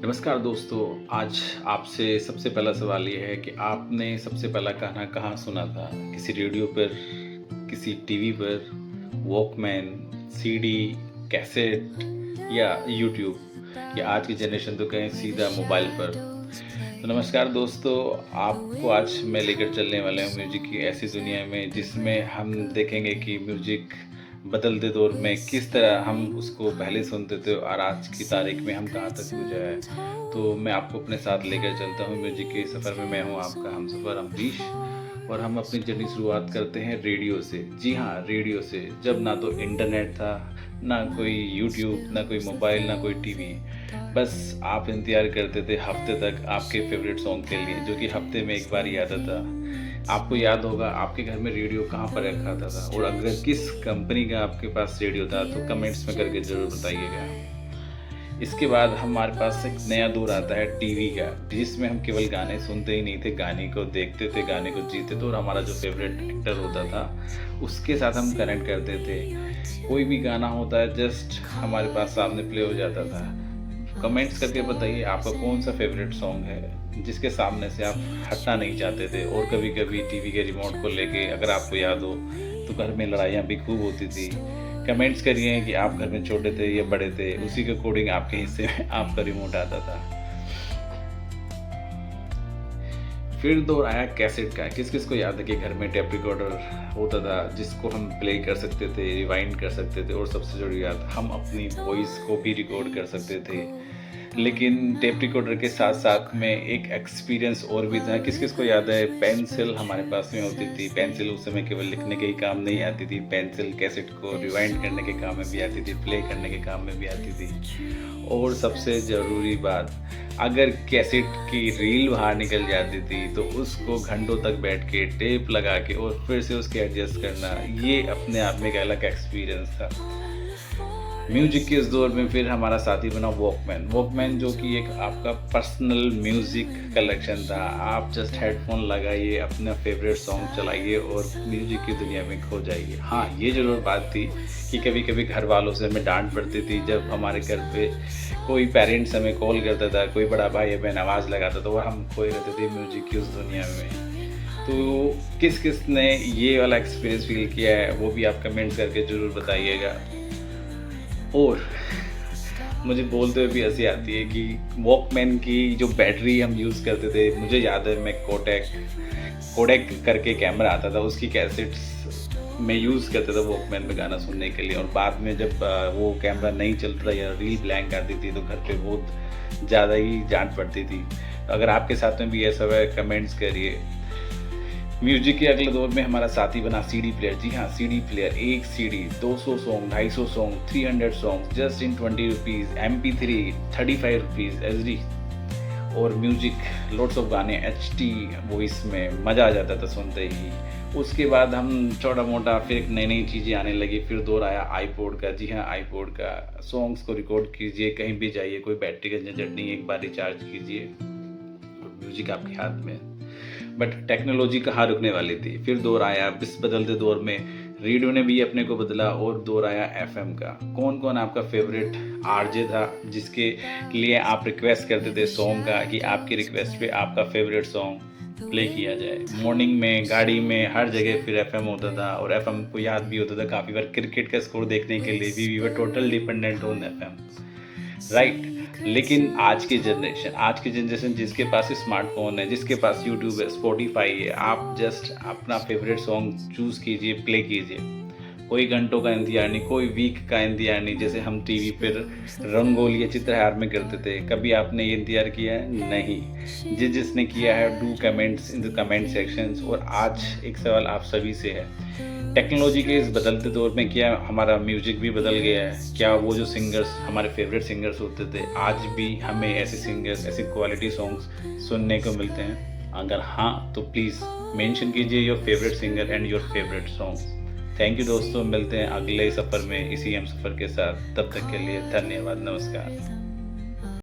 नमस्कार दोस्तों। आज आपसे सबसे पहला सवाल ये है कि आपने सबसे पहला गाना कहाँ सुना था? किसी रेडियो पर, किसी टीवी पर, वॉकमैन, सीडी, कैसेट या यूट्यूब या आज की जनरेशन तो कहें सीधा मोबाइल पर। तो नमस्कार दोस्तों, आपको आज मैं लेकर चलने वाला हूँ म्यूज़िक की ऐसी दुनिया में जिसमें हम देखेंगे कि म्यूज़िक बदलते दौर में किस तरह हम उसको पहले सुनते थे और आज की तारीख में हम कहाँ तक पहुँचे हैं। तो मैं आपको अपने साथ लेकर चलता हूँ म्यूज़िक के सफ़र में। मैं हूँ आपका हमसफ़र अमरीश और हम अपनी जर्नी शुरुआत करते हैं रेडियो से। जी हाँ, रेडियो से। जब ना तो इंटरनेट था, ना कोई यूट्यूब, ना कोई मोबाइल, ना कोई टीवी। बस आप इंतज़ार करते थे हफ़्ते तक आपके फ़ेवरेट सॉन्ग के लिए, जो कि हफ़्ते में एक बार ही आता था। आपको याद होगा आपके घर में रेडियो कहाँ पर रखा आता था और अगर किस कंपनी का आपके पास रेडियो था तो कमेंट्स में करके ज़रूर बताइएगा। इसके बाद हमारे पास एक नया दौर आता है टीवी का, जिसमें हम केवल गाने सुनते ही नहीं थे, गाने को देखते थे, गाने को जीते थे और हमारा जो फेवरेट एक्टर होता था उसके साथ हम कनेक्ट करते थे। कोई भी गाना होता है जस्ट हमारे पास सामने प्ले हो जाता था। कमेंट्स करके बताइए आपका कौन सा फेवरेट सॉन्ग है जिसके सामने से आप हटना नहीं चाहते थे। और कभी कभी टीवी के रिमोट को लेके अगर आपको याद हो तो घर में लड़ाइयाँ भी खूब होती थी। कमेंट्स करिए कि आप घर में छोटे थे या बड़े थे, उसी के अकॉर्डिंग आपके हिस्से में आपका रिमोट आता था। फिर दौर आया कैसेट का। किस किस को याद है कि घर में टेप रिकॉर्डर होता था जिसको हम प्ले कर सकते थे, रिवाइंड कर सकते थे और सबसे जरूरी बात हम अपनी वॉइस को भी रिकॉर्ड कर सकते थे। लेकिन टेप रिकॉर्डर के साथ साथ में एक एक्सपीरियंस और भी था। किस किस को याद है पेंसिल हमारे पास में होती थी। पेंसिल उस समय केवल लिखने के ही काम नहीं आती थी, पेंसिल कैसेट को रिवाइंड करने के काम में भी आती थी, प्ले करने के काम में भी आती थी। और सबसे ज़रूरी बात, अगर कैसेट की रील बाहर निकल जाती थी तो उसको घंटों तक बैठ के टेप लगा के और फिर से उसके एडजस्ट करना, ये अपने आप में एक अलग एक्सपीरियंस था। म्यूजिक के इस दौर में फिर हमारा साथी बना वॉकमैन। वॉकमैन जो कि एक आपका पर्सनल म्यूज़िक कलेक्शन था। आप जस्ट हेडफोन लगाइए, अपना फेवरेट सॉन्ग चलाइए और म्यूजिक की दुनिया में खो जाइए। हाँ, ये ज़रूर बात थी कि कभी कभी घर वालों से हमें डांट पड़ती थी जब हमारे घर पे कोई पेरेंट्स हमें कॉल करता था, कोई बड़ा भाई या बहन आवाज़ लगाता था और हम खोए रहते थे म्यूजिक की उस दुनिया में। तो किस किस ने ये वाला एक्सपीरियंस फील किया है वो भी आप कमेंट करके ज़रूर बताइएगा। और मुझे बोलते हुए भी हंसी आती है कि वॉकमैन की जो बैटरी हम यूज़ करते थे, मुझे याद है मैं कोडेक करके कैमरा आता था, उसकी कैसेट्स मैं यूज़ करता था वॉकमैन में गाना सुनने के लिए। और बाद में जब वो कैमरा नहीं चलता था या रील ब्लैंक आती थी तो घर पे बहुत ज़्यादा ही डांट पड़ती थी। अगर आपके साथ में भी ऐसा है कमेंट्स करिए। म्यूजिक के अगले दौर में हमारा साथी बना सीडी प्लेयर। जी हाँ, सीडी प्लेयर। एक CD 200 song, 250 song, 300 song just in 20 rupees. MP3 35 rupees SD। और म्यूजिक लॉट्स ऑफ गाने HD वॉइस में, मज़ा आ जाता था सुनते ही। उसके बाद हम छोटा मोटा फिर नई नई चीज़ें आने लगी। फिर दौर आया आईपॉड का। जी हाँ, आईपॉड का। सॉन्ग्स को रिकॉर्ड कीजिए, कहीं भी जाइए, कोई बैटरी का झंझट नहीं, एक बार रिचार्ज कीजिए और म्यूजिक आपके हाथ में। बट टेक्नोलॉजी कहाँ रुकने वाली थी। फिर दौर आया, इस बदलते दौर में रेडियो ने भी अपने को बदला और दौर आया FM का। कौन कौन आपका फेवरेट RJ था जिसके लिए आप रिक्वेस्ट करते थे सॉन्ग का कि आपकी रिक्वेस्ट पे आपका फेवरेट सॉन्ग प्ले किया जाए। मॉर्निंग में, गाड़ी में, हर जगह फिर FM होता था और FM को याद भी होता था काफ़ी बार क्रिकेट का स्कोर देखने के लिए भी we were total dependent on FM, right. लेकिन आज की जनरेशन जिसके पास स्मार्टफोन है, जिसके पास यूट्यूब है, स्पॉटिफाई है, आप जस्ट अपना फेवरेट सॉन्ग चूज़ कीजिए, प्ले कीजिए। कोई घंटों का इंतजार नहीं, कोई वीक का इंतजार नहीं जैसे हम टीवी पर रंगोली या चित्रहार में करते थे। कभी आपने ये इंतजार किया है? नहीं। जिसने किया है do comments in the comment sections. और आज एक सवाल आप सभी से है, टेक्नोलॉजी के इस बदलते दौर में क्या हमारा म्यूजिक भी बदल गया है? क्या वो जो सिंगर्स हमारे फेवरेट सिंगर्स होते थे आज भी हमें ऐसे सिंगर्स, ऐसे क्वालिटी सॉन्ग्स सुनने को मिलते हैं? अगर हाँ तो प्लीज़ मेंशन कीजिए your favourite singer and your favourite songs. Thank you दोस्तों, मिलते हैं अगले सफ़र में इसी हम सफ़र के साथ। तब तक के लिए धन्यवाद, नमस्कार।